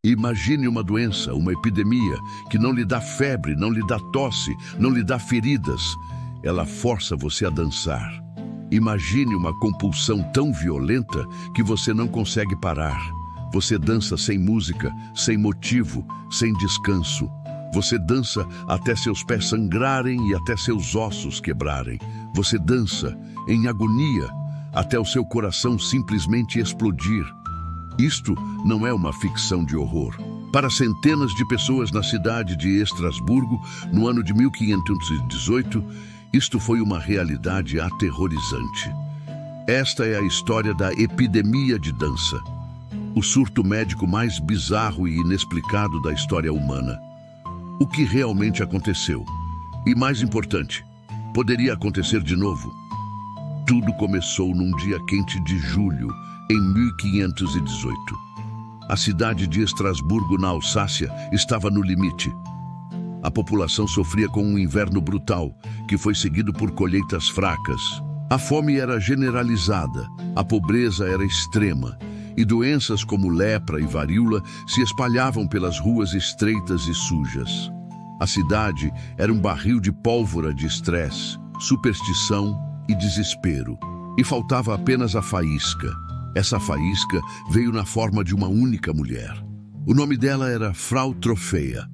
Imagine uma doença, uma epidemia, que não lhe dá febre, não lhe dá tosse, não lhe dá feridas. Ela força você a dançar. Imagine uma compulsão tão violenta que você não consegue parar. Você dança sem música, sem motivo, sem descanso. Você dança até seus pés sangrarem e até seus ossos quebrarem. Você dança em agonia até o seu coração simplesmente explodir. Isto não é uma ficção de horror. Para centenas de pessoas na cidade de Estrasburgo, no ano de 1518, isto foi uma realidade aterrorizante. Esta é a história da epidemia de dança, o surto médico mais bizarro e inexplicado da história humana. O que realmente aconteceu? E mais importante, poderia acontecer de novo? Tudo começou num dia quente de julho, em 1518. A cidade de Estrasburgo, na Alsácia, estava no limite. A população sofria com um inverno brutal, que foi seguido por colheitas fracas. A fome era generalizada, a pobreza era extrema, e doenças como lepra e varíola se espalhavam pelas ruas estreitas e sujas. A cidade era um barril de pólvora de estresse, superstição e desespero. E faltava apenas a faísca. Essa faísca veio na forma de uma única mulher. O nome dela era Frau Trofeia.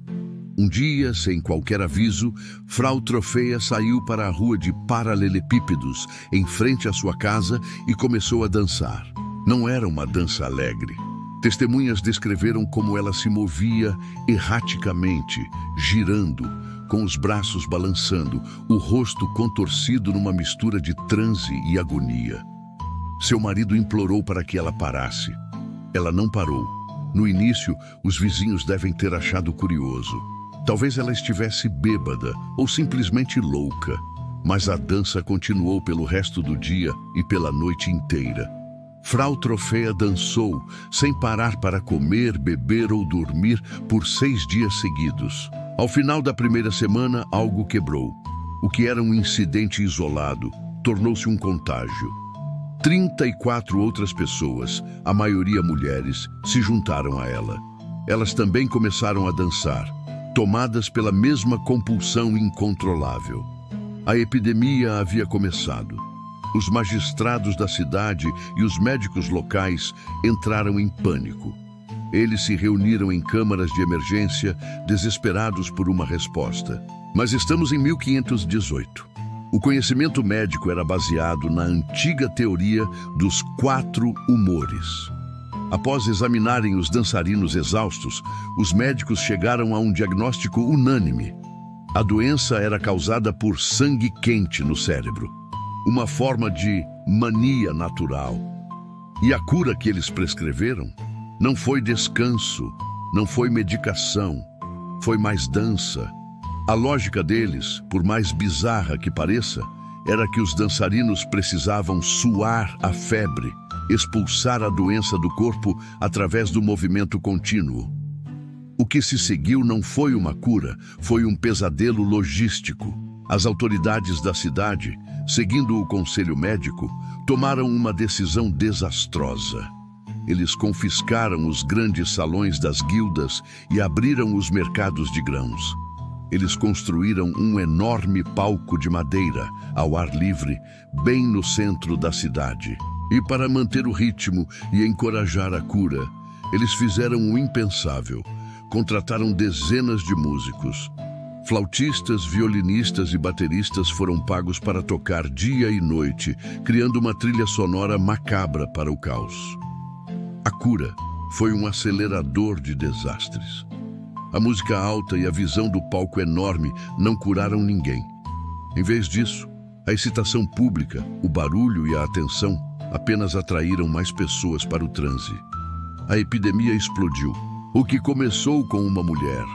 Um dia, sem qualquer aviso, Frau Trofeia saiu para a rua de paralelepípedos, em frente à sua casa, e começou a dançar. Não era uma dança alegre. Testemunhas descreveram como ela se movia erraticamente, girando, com os braços balançando, o rosto contorcido numa mistura de transe e agonia. Seu marido implorou para que ela parasse. Ela não parou. No início, os vizinhos devem ter achado curioso. Talvez ela estivesse bêbada ou simplesmente louca. Mas a dança continuou pelo resto do dia e pela noite inteira. Frau Trofeia dançou, sem parar para comer, beber ou dormir, por 6 dias seguidos. Ao final da primeira semana, algo quebrou. O que era um incidente isolado tornou-se um contágio. 34 outras pessoas, a maioria mulheres, se juntaram a ela. Elas também começaram a dançar, tomadas pela mesma compulsão incontrolável. A epidemia havia começado. Os magistrados da cidade e os médicos locais entraram em pânico. Eles se reuniram em câmaras de emergência, desesperados por uma resposta. Mas estamos em 1518. O conhecimento médico era baseado na antiga teoria dos 4 humores. Após examinarem os dançarinos exaustos, os médicos chegaram a um diagnóstico unânime. A doença era causada por sangue quente no cérebro, uma forma de mania natural. E a cura que eles prescreveram não foi descanso, não foi medicação, foi mais dança. A lógica deles, por mais bizarra que pareça, era que os dançarinos precisavam suar a febre, expulsar a doença do corpo através do movimento contínuo. O que se seguiu não foi uma cura, foi um pesadelo logístico. As autoridades da cidade, seguindo o conselho médico, tomaram uma decisão desastrosa. Eles confiscaram os grandes salões das guildas e abriram os mercados de grãos. Eles construíram um enorme palco de madeira, ao ar livre, bem no centro da cidade. E para manter o ritmo e encorajar a cura, eles fizeram o impensável. Contrataram dezenas de músicos. Flautistas, violinistas e bateristas foram pagos para tocar dia e noite, criando uma trilha sonora macabra para o caos. A cura foi um acelerador de desastres. A música alta e a visão do palco enorme não curaram ninguém. Em vez disso, a excitação pública, o barulho e a atenção apenas atraíram mais pessoas para o transe. A epidemia explodiu. O que começou com uma mulher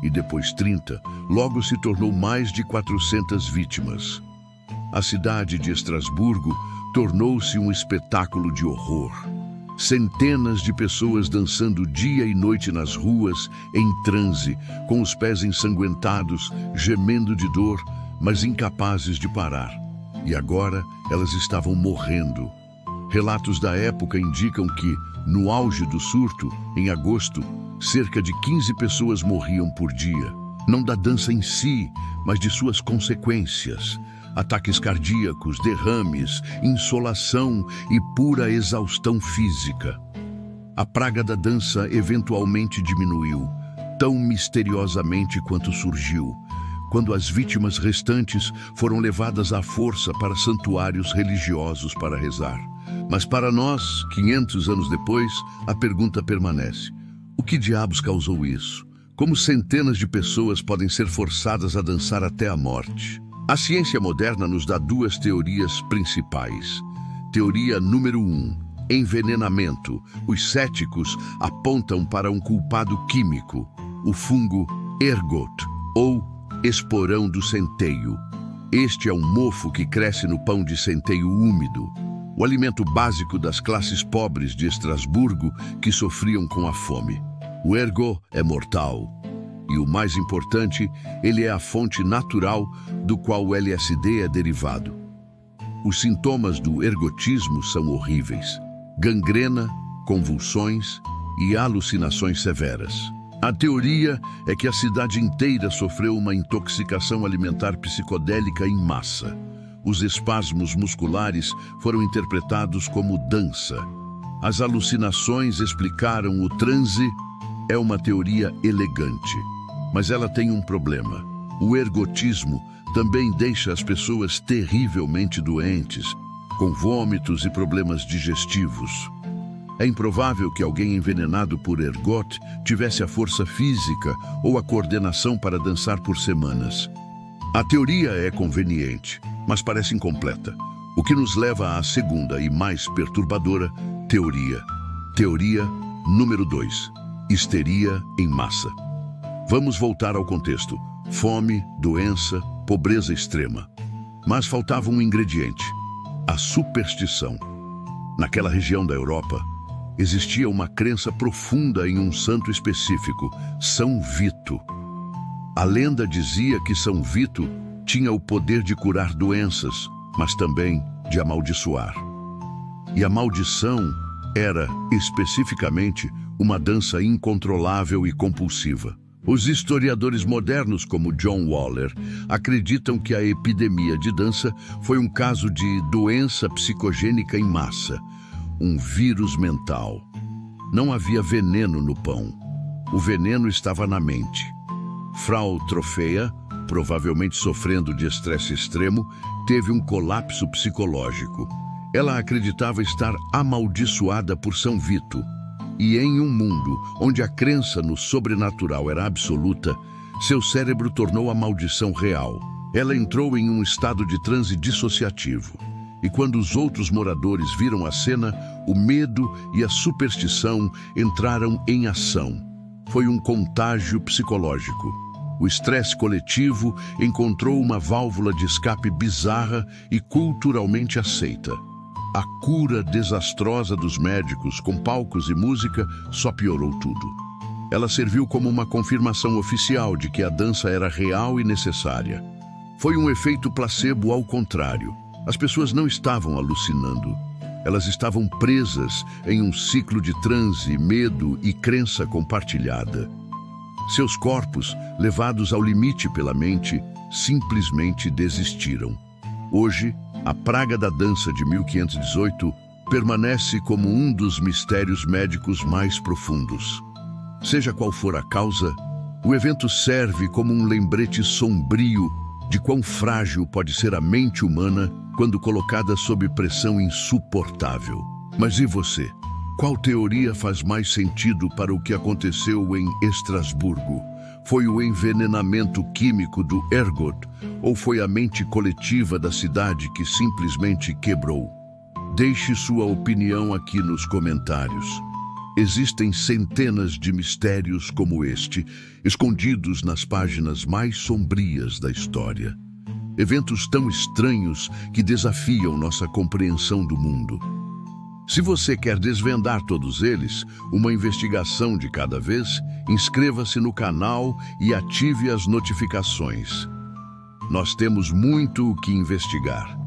e depois 30, logo se tornou mais de 400 vítimas. A cidade de Estrasburgo tornou-se um espetáculo de horror. Centenas de pessoas dançando dia e noite nas ruas, em transe, com os pés ensanguentados, gemendo de dor, mas incapazes de parar. E agora elas estavam morrendo. Relatos da época indicam que, no auge do surto, em agosto, Cerca de 15 pessoas morriam por dia, não da dança em si, mas de suas consequências. Ataques cardíacos, derrames, insolação e pura exaustão física. A praga da dança eventualmente diminuiu, tão misteriosamente quanto surgiu, quando as vítimas restantes foram levadas à força para santuários religiosos para rezar. Mas para nós, 500 anos depois, a pergunta permanece: o que diabos causou isso? Como centenas de pessoas podem ser forçadas a dançar até a morte? A ciência moderna nos dá duas teorias principais. Teoria número 1, envenenamento. Os céticos apontam para um culpado químico, o fungo ergot, ou esporão do centeio. Este é um mofo que cresce no pão de centeio úmido, o alimento básico das classes pobres de Estrasburgo que sofriam com a fome. O ergot é mortal. E o mais importante, ele é a fonte natural do qual o LSD é derivado. Os sintomas do ergotismo são horríveis: gangrena, convulsões e alucinações severas. A teoria é que a cidade inteira sofreu uma intoxicação alimentar psicodélica em massa. Os espasmos musculares foram interpretados como dança. As alucinações explicaram o transe. É uma teoria elegante, mas ela tem um problema. O ergotismo também deixa as pessoas terrivelmente doentes, com vômitos e problemas digestivos. É improvável que alguém envenenado por ergot tivesse a força física ou a coordenação para dançar por semanas. A teoria é conveniente, mas parece incompleta, o que nos leva à segunda e mais perturbadora teoria. Teoria número 2. Histeria em massa. Vamos voltar ao contexto: fome, doença, pobreza extrema. Mas faltava um ingrediente: a superstição. Naquela região da Europa, existia uma crença profunda em um santo específico, São Vito. A lenda dizia que São Vito tinha o poder de curar doenças, mas também de amaldiçoar. E a maldição era, especificamente, uma dança incontrolável e compulsiva. Os historiadores modernos, como John Waller, acreditam que a epidemia de dança foi um caso de doença psicogênica em massa, um vírus mental. Não havia veneno no pão. O veneno estava na mente. Frau Trofea, provavelmente sofrendo de estresse extremo, teve um colapso psicológico. Ela acreditava estar amaldiçoada por São Vito. E em um mundo onde a crença no sobrenatural era absoluta, seu cérebro tornou a maldição real. Ela entrou em um estado de transe dissociativo. E quando os outros moradores viram a cena, o medo e a superstição entraram em ação. Foi um contágio psicológico. O estresse coletivo encontrou uma válvula de escape bizarra e culturalmente aceita. A cura desastrosa dos médicos, com palcos e música, só piorou tudo. Ela serviu como uma confirmação oficial de que a dança era real e necessária. Foi um efeito placebo ao contrário. As pessoas não estavam alucinando. Elas estavam presas em um ciclo de transe, medo e crença compartilhada. Seus corpos, levados ao limite pela mente, simplesmente desistiram. Hoje, a praga da dança de 1518 permanece como um dos mistérios médicos mais profundos. Seja qual for a causa, o evento serve como um lembrete sombrio de quão frágil pode ser a mente humana quando colocada sob pressão insuportável. Mas e você? Qual teoria faz mais sentido para o que aconteceu em Estrasburgo? Foi o envenenamento químico do ergot ou foi a mente coletiva da cidade que simplesmente quebrou? Deixe sua opinião aqui nos comentários. Existem centenas de mistérios como este, escondidos nas páginas mais sombrias da história. Eventos tão estranhos que desafiam nossa compreensão do mundo. Se você quer desvendar todos eles, uma investigação de cada vez, inscreva-se no canal e ative as notificações. Nós temos muito o que investigar.